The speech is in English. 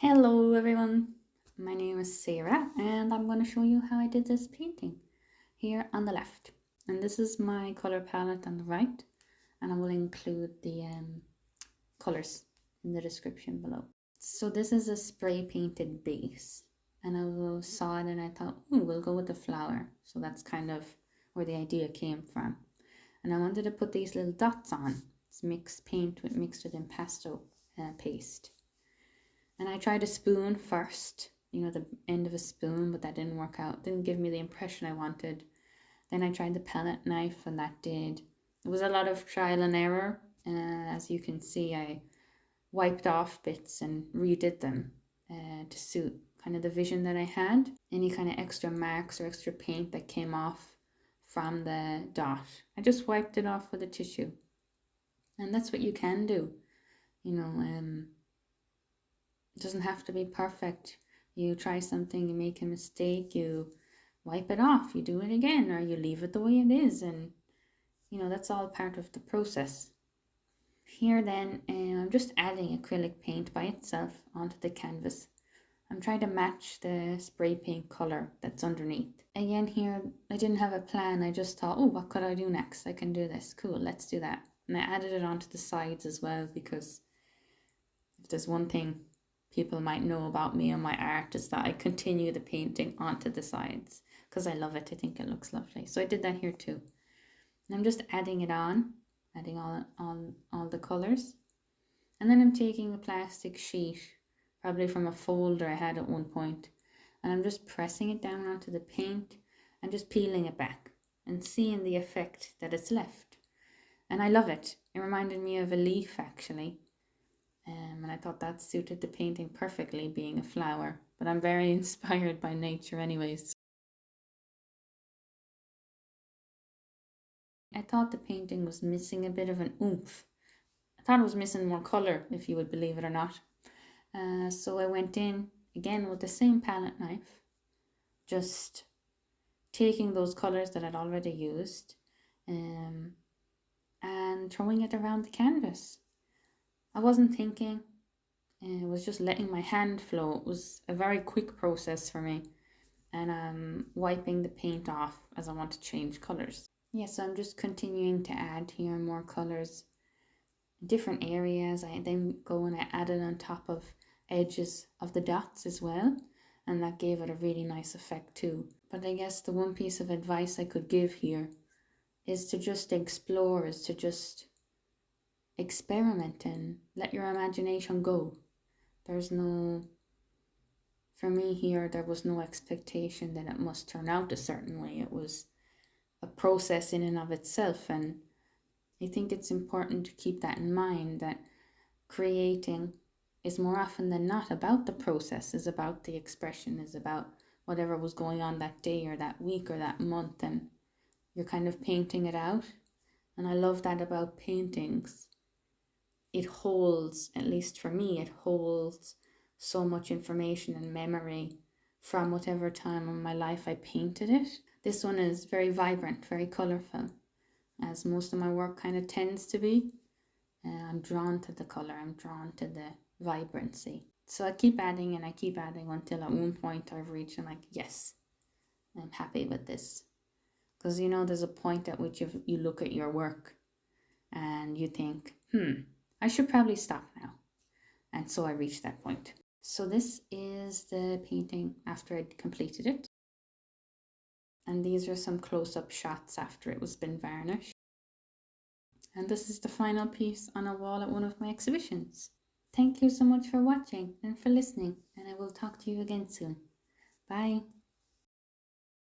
Hello everyone, my name is Sarah and I'm going to show you how I did this painting here on the left. And this is my color palette on the right, and I will include the colors in the description below. So this is a spray painted base, and I saw it and I thought, we'll go with the flower. So that's kind of where the idea came from. And I wanted to put these little dots on. It's mixed paint mixed with impasto paste. And I tried a spoon first, the end of a spoon, but that didn't work out. Didn't give me the impression I wanted. Then I tried the palette knife, and that did. It was a lot of trial and error. As you can see, I wiped off bits and redid them to suit kind of the vision that I had. Any kind of extra marks or extra paint that came off from the dot, I just wiped it off with a tissue. And that's what you can do. It doesn't have to be perfect. You try something, you make a mistake, you wipe it off, you do it again, or you leave it the way it is, and that's all part of the process. Here then, I'm just adding acrylic paint by itself onto the canvas. I'm trying to match the spray paint color that's underneath. Again here, I didn't have a plan. I just thought, what could I do next? I can do this. Cool, let's do that. And I added it onto the sides as well, because if there's one thing people might know about me and my art is that I continue the painting onto the sides because I love it. I think it looks lovely. So I did that here too. And I'm just adding it on, adding all the colors. And then I'm taking a plastic sheet, probably from a folder I had at one point, and I'm just pressing it down onto the paint and just peeling it back and seeing the effect that it's left. And I love it. It reminded me of a leaf actually. And I thought that suited the painting perfectly, being a flower. But I'm very inspired by nature anyways. I thought the painting was missing a bit of an oomph. I thought it was missing more colour, if you would believe it or not. So I went in again with the same palette knife, just taking those colours that I'd already used and throwing it around the canvas. I wasn't thinking, it was just letting my hand flow. It was a very quick process for me, and I'm wiping the paint off as I want to change colours. So I'm just continuing to add here more colours in different areas. I then go and I add it on top of edges of the dots as well, and that gave it a really nice effect too. But I guess the one piece of advice I could give here is to just explore, is to just experiment and let your imagination go. For me here, there was no expectation that it must turn out a certain way. It was a process in and of itself, and I think it's important to keep that in mind, that creating is more often than not about the process, is about the expression, is about whatever was going on that day or that week or that month, and you're kind of painting it out. And I love that about paintings. It holds, at least for me, it holds so much information and memory from whatever time in my life I painted it. This one is very vibrant, very colourful, as most of my work kind of tends to be. I'm drawn to the colour, I'm drawn to the vibrancy. So I keep adding and I keep adding until at one point I've reached and yes, I'm happy with this. Because there's a point at which you look at your work and you think, I should probably stop now. And so I reached that point. So this is the painting after I'd completed it. And these are some close-up shots after it was been varnished. And this is the final piece on a wall at one of my exhibitions. Thank you so much for watching and for listening, and I will talk to you again soon. Bye.